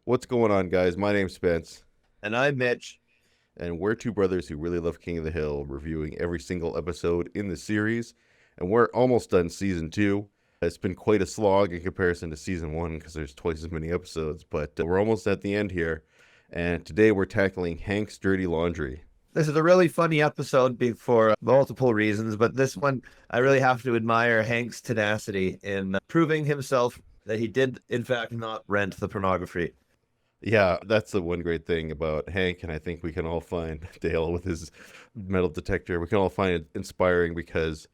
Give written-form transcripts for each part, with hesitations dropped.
What's going on, guys? My name's Spence, And I'm Mitch. and we're two brothers who really love King of the Hill, reviewing every single episode in the series. And we're almost done season two. It's been quite a slog in comparison to season one because there's twice as many episodes, but we're almost at the end here. And today we're tackling Hank's dirty laundry. This is a really funny episode for multiple reasons, but this one, I really have to admire Hank's tenacity in proving himself that he did, in fact, not rent the pornography. Yeah, that's the one great thing about Hank, and I think we can all find Dale with his metal detector. We can all find it inspiring because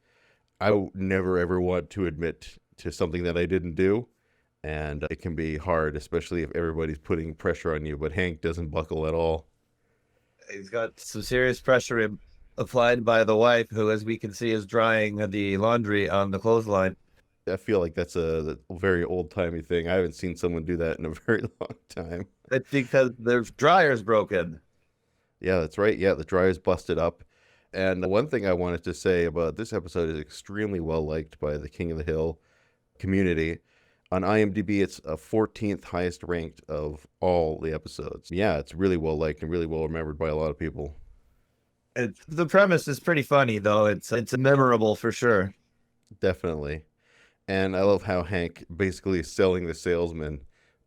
I would never ever want to admit to something that I didn't do. And it can be hard, especially if everybody's putting pressure on you. But Hank doesn't buckle at all. He's got some serious pressure applied by the wife, who, as we can see, is drying the laundry on the clothesline. I feel like that's a very old timey thing. I haven't seen someone do that in a very long time. It's because their dryer's broken. Yeah, that's right. Yeah, the dryer's busted up. And one thing I wanted to say about this episode is extremely well liked by the King of the Hill community. On IMDb, it's a 14th highest ranked of all the episodes. Yeah, it's really well liked and really well remembered by a lot of people. The premise is pretty funny, though. It's memorable for sure. Definitely. And I love how Hank basically is selling the salesman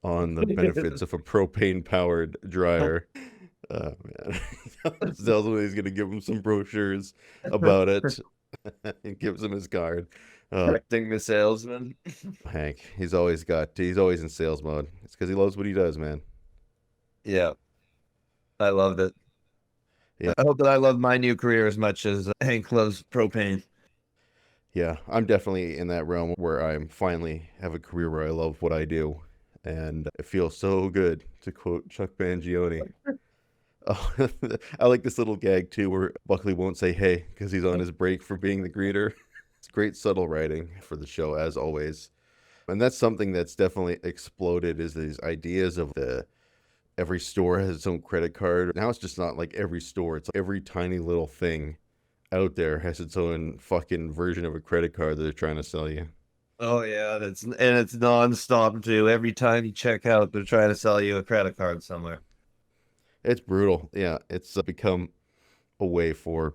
on the benefits of a propane powered dryer. Oh, man. He tells him he's going to give him some brochures about it and gives him his card. Correcting the salesman. Hank, he's always in sales mode. It's because he loves what he does, man. Yeah, I loved it. Yeah. I hope that I love my new career as much as Hank loves propane. Yeah, I'm definitely in that realm where I'm finally have a career where I love what I do. And it feels so good, to quote Chuck Mangione. Oh, I like this little gag too where Buckley won't say hey because he's on his break for being the greeter. It's great subtle writing for the show, as always. And that's something that's definitely exploded is these ideas of every store has its own credit card. Now it's just not like every store. It's like every tiny little thing out there has its own fucking version of a credit card that they're trying to sell you. Oh yeah, it's nonstop too. Every time you check out, they're trying to sell you a credit card somewhere. It's brutal. Yeah, it's become a way for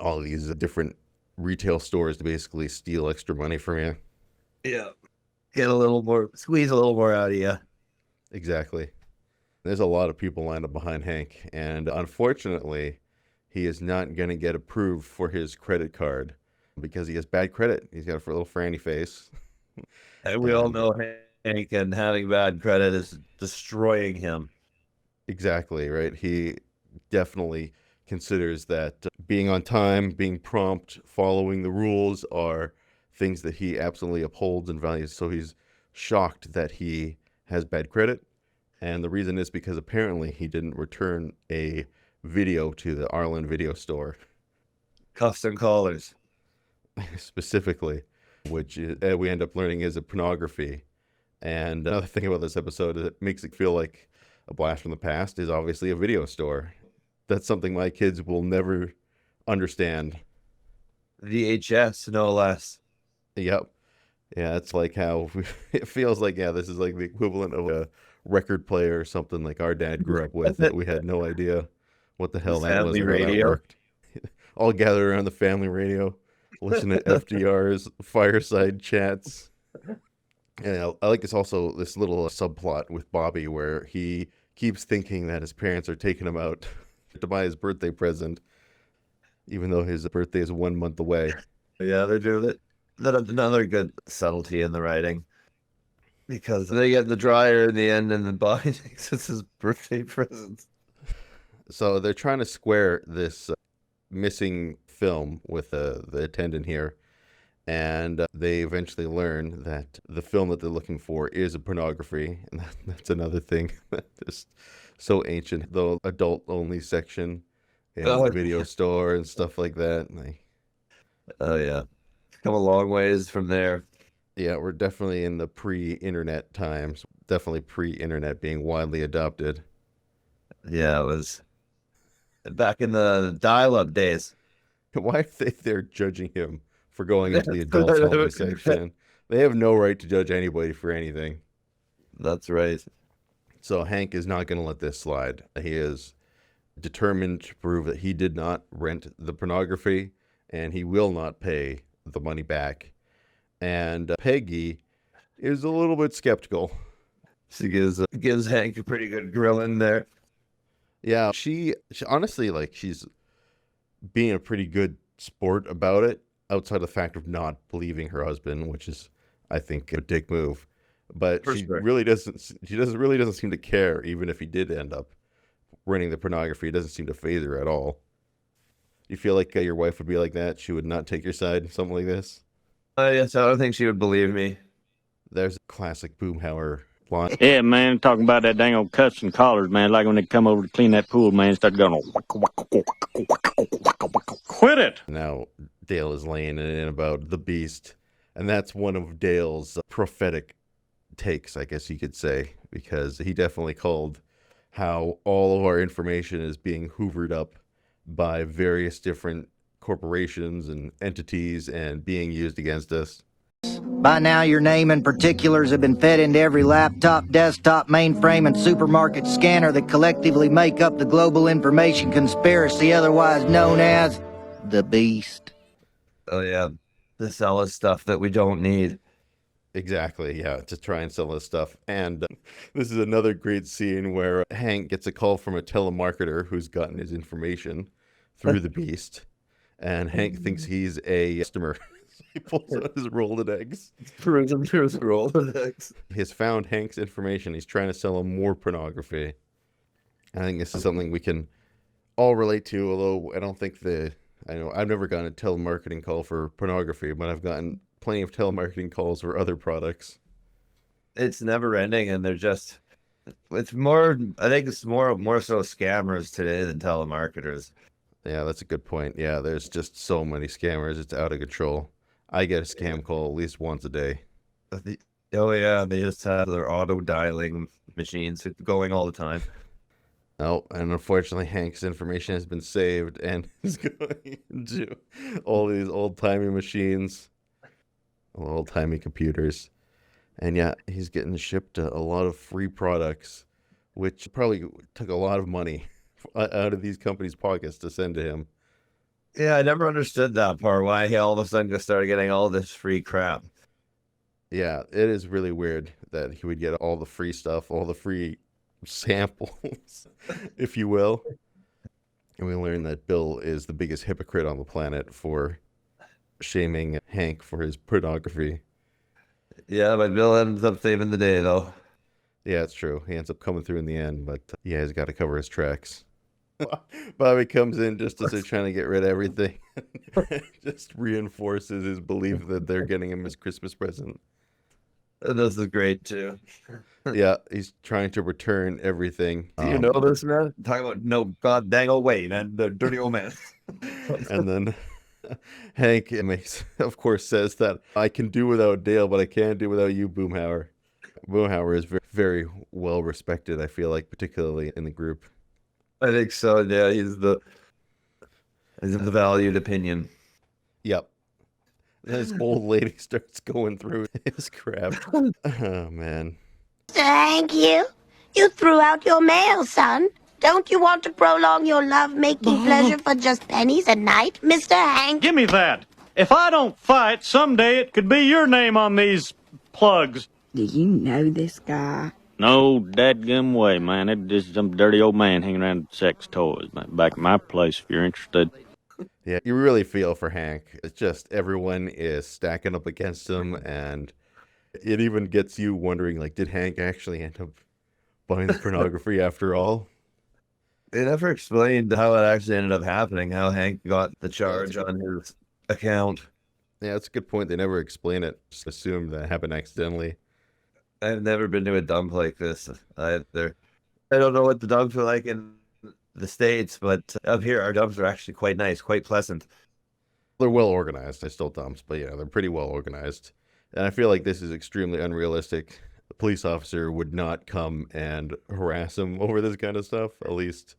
all of these different retail stores to basically steal extra money from you. Yeah, squeeze a little more out of you. Exactly. There's a lot of people lined up behind Hank, and unfortunately, he is not going to get approved for his credit card because he has bad credit. He's got a little franny face. And we all know Hank, and having bad credit is destroying him. Exactly, right? He definitely considers that being on time, being prompt, following the rules are things that he absolutely upholds and values. So he's shocked that he has bad credit. And the reason is because apparently he didn't return a video to the Arlen video store Cuffs and collars. specifically, which we end up learning is a pornography. And another thing about this episode is it makes it feel like a blast from the past is obviously a video store. That's something my kids will never understand. VHS, no less. Yep. Yeah, it's like how it feels like, yeah, this is like the equivalent of a record player or something like our dad grew up with that we had no idea what the hell that was Family or how that radio. worked. All gathered around the family radio, listen to FDR's fireside chats. And I like this little subplot with Bobby where he keeps thinking that his parents are taking him out to buy his birthday present, even though his birthday is 1 month away. Yeah, they're doing it. Another good subtlety in the writing. Because they get the dryer in the end and the Bobby thinks it's his birthday present. So they're trying to square this missing film with the attendant here. And they eventually learn that the film that they're looking for is a pornography. And that's another thing that's just so ancient. The adult-only section in the video store and stuff like that. Oh, yeah. Come a long ways from there. Yeah, we're definitely in the pre-internet times. Definitely pre-internet being widely adopted. Yeah, it was back in the dial-up days. Why are they there judging him for going into the adults only section? They have no right to judge anybody for anything. That's right. So Hank is not going to let this slide. He is determined to prove that he did not rent the pornography, and he will not pay the money back. And Peggy is a little bit skeptical. She gives Hank a pretty good grilling there. Yeah, she honestly, like, she's being a pretty good sport about it, outside of the fact of not believing her husband, which is, I think, a dick move. But she really doesn't seem to care, even if he did end up renting the pornography. It doesn't seem to faze her at all. You feel like your wife would be like that? She would not take your side in something like this? Yes, I don't think she would believe me. There's a classic Boomhauer line. Yeah, man, talking about that dang old cuts and collars, man. Like when they come over to clean that pool, man, start going, quit it. Now Dale is laying it in about the beast, and that's one of Dale's prophetic takes, I guess you could say, because he definitely called how all of our information is being hoovered up by various different corporations and entities and being used against us. By now, your name and particulars have been fed into every laptop, desktop, mainframe, and supermarket scanner that collectively make up the global information conspiracy, otherwise known as the Beast. Oh, yeah. To sell us stuff that we don't need. Exactly, yeah, to try and sell this stuff. And this is another great scene where Hank gets a call from a telemarketer who's gotten his information through the Beast. And Hank thinks he's a customer. He pulls out his Rolodex. Proves him through his Rolodex. He's found Hank's information. He's trying to sell him more pornography. I think this is something we can all relate to, although I don't think I know I've never gotten a telemarketing call for pornography, but I've gotten plenty of telemarketing calls for other products. It's never ending, and it's more, I think it's more so scammers today than telemarketers. Yeah, that's a good point. Yeah, there's just so many scammers. It's out of control. I get a scam call at least once a day. Oh, yeah, they just have their auto-dialing machines going all the time. Oh, and unfortunately, Hank's information has been saved and is going into all these old-timey machines, old-timey computers. And yeah, he's getting shipped a lot of free products, which probably took a lot of money out of these companies' pockets to send to him. Yeah, I never understood that part, why he all of a sudden just started getting all this free crap. Yeah, it is really weird that he would get all the free stuff, all the free samples, if you will. And we learn that Bill is the biggest hypocrite on the planet for shaming Hank for his pornography. Yeah, but Bill ends up saving the day, though. Yeah, it's true. He ends up coming through in the end, but yeah, he's got to cover his tracks. Bobby comes in just as they're trying to get rid of everything. Just reinforces his belief that they're getting him his Christmas present. This is great, too. Yeah, he's trying to return everything. Do you know this, man? Talking about no god dang old way, man. The dirty old man. And then Hank, of course, says that I can do without Dale, but I can't do without you, Boomhauer. Boomhauer is very, very well respected, I feel like, particularly in the group. I think so, yeah. He's the valued opinion. Yep. This old lady starts going through his crap. Oh, man. Thank you. You threw out your mail, son. Don't you want to prolong your love-making pleasure for just pennies a night, Mr. Hank? Give me that. If I don't fight, someday it could be your name on these plugs. Do you know this guy? No dadgum way, man. It's just some dirty old man hanging around with sex toys. Back at my place, if you're interested. Yeah, you really feel for Hank. It's just everyone is stacking up against him, and it even gets you wondering, like, did Hank actually end up buying the pornography after all? They never explained how it actually ended up happening, how Hank got the charge on his account. Yeah, that's a good point. They never explain it. Just assume that happened accidentally. I've never been to a dump like this either. I don't know what the dumps are like in the States, but up here, our dumps are actually quite nice, quite pleasant. They're well organized. They're still dumps, but yeah, they're pretty well organized. And I feel like this is extremely unrealistic. A police officer would not come and harass him over this kind of stuff. At least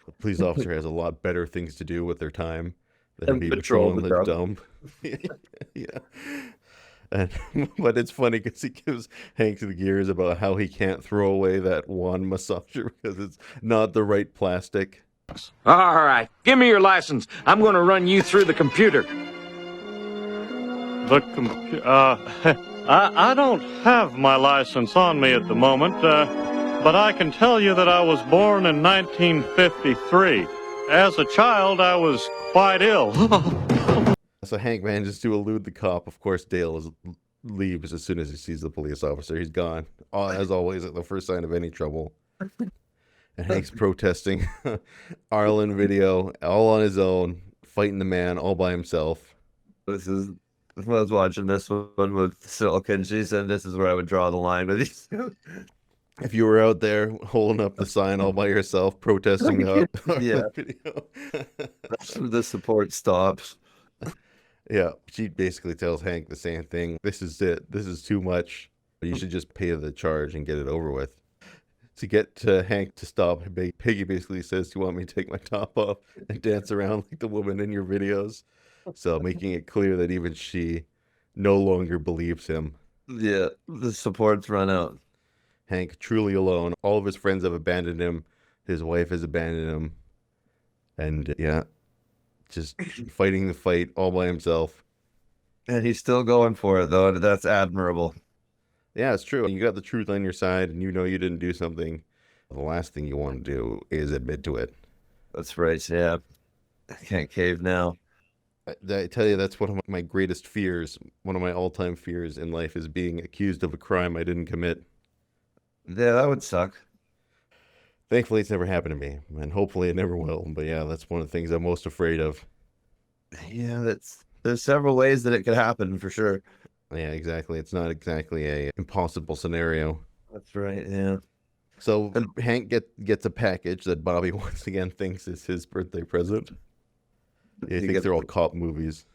a police officer has a lot better things to do with their time than to be patrolling the dump. Yeah. And but it's funny because he gives Hank the gears about how he can't throw away that wand massager because it's not the right plastic. All right, give me your license. I'm going to run you through the computer. I don't have my license on me at the moment, but I can tell you that I was born in 1953. As a child, I was quite ill. So Hank manages to elude the cop. Of course, leaves as soon as he sees the police officer. He's gone. As always, at the first sign of any trouble. And Hank's protesting. Arlen video, all on his own, fighting the man all by himself. I was watching this one with Silk, and she said this is where I would draw the line with these two. If you were out there holding up the sign all by yourself, protesting the Yeah. video. The support stops. Yeah, she basically tells Hank the same thing. This is it. This is too much. You should just pay the charge and get it over with. To get Hank to stop, Piggy basically says, "Do you want me to take my top off and dance around like the woman in your videos?" So making it clear that even she no longer believes him. Yeah, the support's run out. Hank truly alone. All of his friends have abandoned him. His wife has abandoned him. And yeah, just fighting the fight all by himself. And he's still going for it, though. That's admirable. Yeah, it's true. You got the truth on your side and you know you didn't do something. The last thing you want to do is admit to it. That's right, yeah. I can't cave now. I tell you, that's one of my greatest fears. One of my all-time fears in life is being accused of a crime I didn't commit. Yeah, that would suck. Thankfully, it's never happened to me, and hopefully it never will. But yeah, that's one of the things I'm most afraid of. Yeah, there's several ways that it could happen, for sure. Yeah, exactly. It's not exactly a impossible scenario. That's right, yeah. So Hank gets a package that Bobby once again thinks is his birthday present. He thinks they're all cop movies.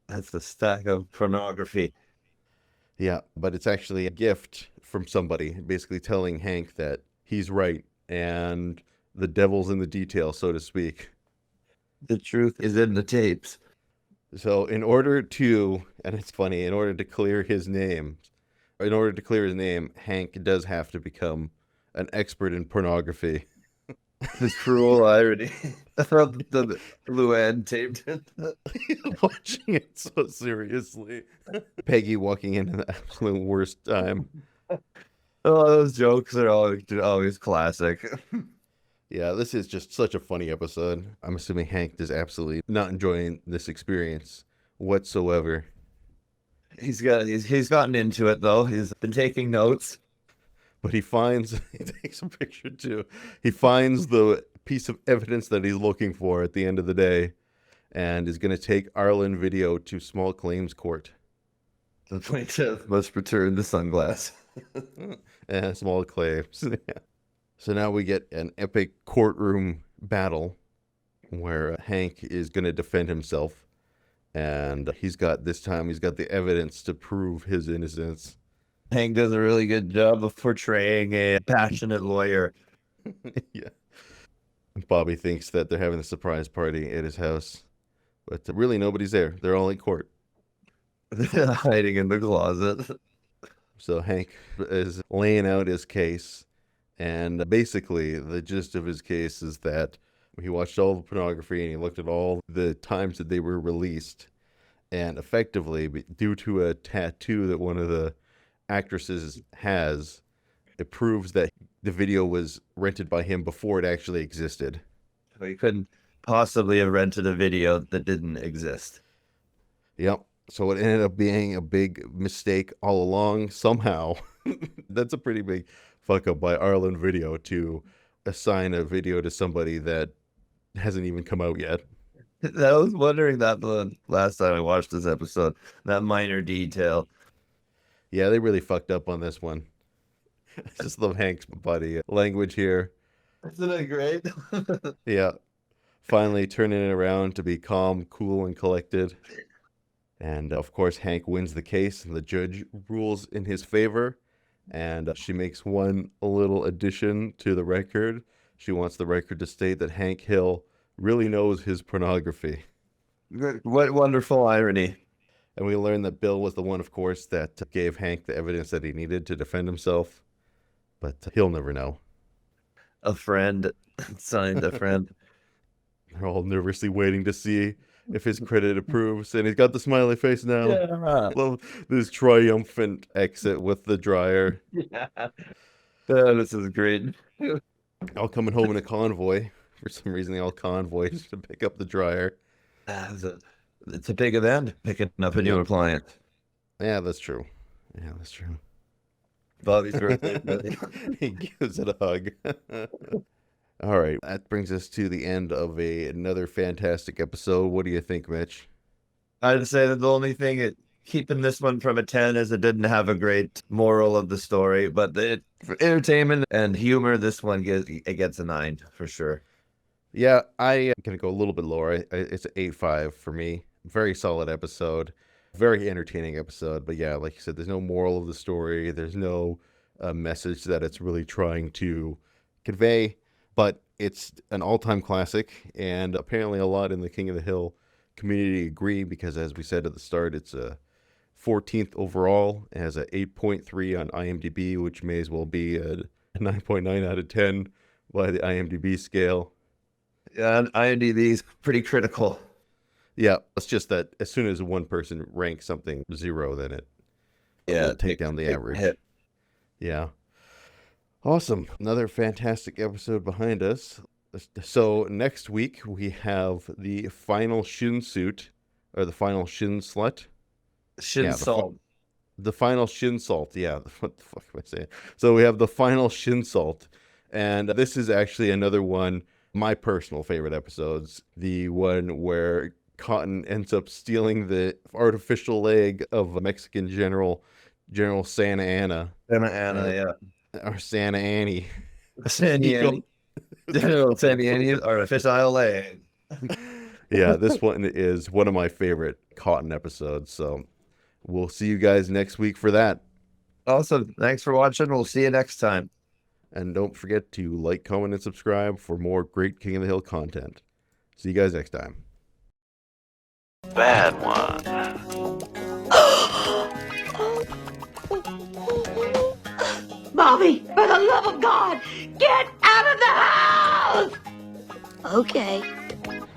That's a stack of pornography. Yeah, but it's actually a gift from somebody, basically telling Hank that he's right and the devil's in the detail, so to speak. The truth is in the tapes. So in order to, and it's funny, in order to clear his name, Hank does have to become an expert in pornography. This cruel irony. The Luann taped it. Watching it so seriously. Peggy walking in at the absolute worst time. Oh, those jokes are always classic. Yeah, this is just such a funny episode. I'm assuming Hank is absolutely not enjoying this experience whatsoever. He's gotten into it, though. He's been taking notes. But he takes a picture too. He finds the piece of evidence that he's looking for at the end of the day and is going to take Arlen video to small claims court. The plaintiff must return the sunglass. And small claims. Yeah. So now we get an epic courtroom battle where Hank is going to defend himself. And he's got the evidence to prove his innocence. Hank does a really good job of portraying a passionate lawyer. Yeah. Bobby thinks that they're having a surprise party at his house, but really nobody's there. They're all in court. Hiding in the closet. So Hank is laying out his case, and basically the gist of his case is that he watched all the pornography and he looked at all the times that they were released, and effectively, due to a tattoo that one of the actresses has, it proves that the video was rented by him before it actually existed. So he couldn't possibly have rented a video that didn't exist. Yep. So it ended up being a big mistake all along somehow. That's a pretty big fuck up by Arlen Video to assign a video to somebody that hasn't even come out yet. I was wondering that the last time I watched this episode, that minor detail. Yeah, they really fucked up on this one. I just love Hank's body language here. Isn't it great? Yeah. Finally turning it around to be calm, cool, and collected. And of course, Hank wins the case, and the judge rules in his favor. And she makes one little addition to the record. She wants the record to state that Hank Hill really knows his pornography. What wonderful irony. And we learn that Bill was the one, of course, that gave Hank the evidence that he needed to defend himself. But he'll never know. A friend. Signed a friend. They're all nervously waiting to see if his credit approves. And he's got the smiley face now. Yeah. Love this triumphant exit with the dryer. Yeah. Oh, this is great. All coming home in a convoy. For some reason, they all convoy just to pick up the dryer. It's a big event, picking up a new appliance. Yeah, that's true. Yeah, that's true. Bobby's birthday. He gives it a hug. All right, that brings us to the end of another fantastic episode. What do you think, Mitch? I'd say that the only thing keeping this one from a 10 is it didn't have a great moral of the story, but for entertainment and humor, this one gets a 9 for sure. Yeah, I'm going to go a little bit lower. It's an 8.5 for me. Very solid episode. Very entertaining episode. But yeah, like you said, there's no moral of the story. There's no message that it's really trying to convey. But it's an all-time classic. And apparently a lot in the King of the Hill community agree because, as we said at the start, it's a 14th overall. It has an 8.3 on IMDb, which may as well be a 9.9 out of 10 by the IMDb scale. Yeah, IMDb is pretty critical. Yeah, it's just that as soon as one person ranks something 0, then it will take down the average. Hit. Yeah. Awesome. Another fantastic episode behind us. So next week we have the final shin suit, or the final shin slut. Shin salt. The final shin salt. Yeah. What the fuck am I saying? So we have the final shin salt. And this is actually another one, my personal favorite episodes. The one where Cotton ends up stealing the artificial leg of a Mexican General Santa Anna. Santa Anna, yeah. Or Santa Annie. Santa Annie. Santa Annie, artificial leg. Yeah, this one is one of my favorite Cotton episodes. So we'll see you guys next week for that. Awesome. Thanks for watching. We'll see you next time. And don't forget to like, comment, and subscribe for more great King of the Hill content. See you guys next time. Bad one. Bobby, for the love of God, get out of the house! Okay.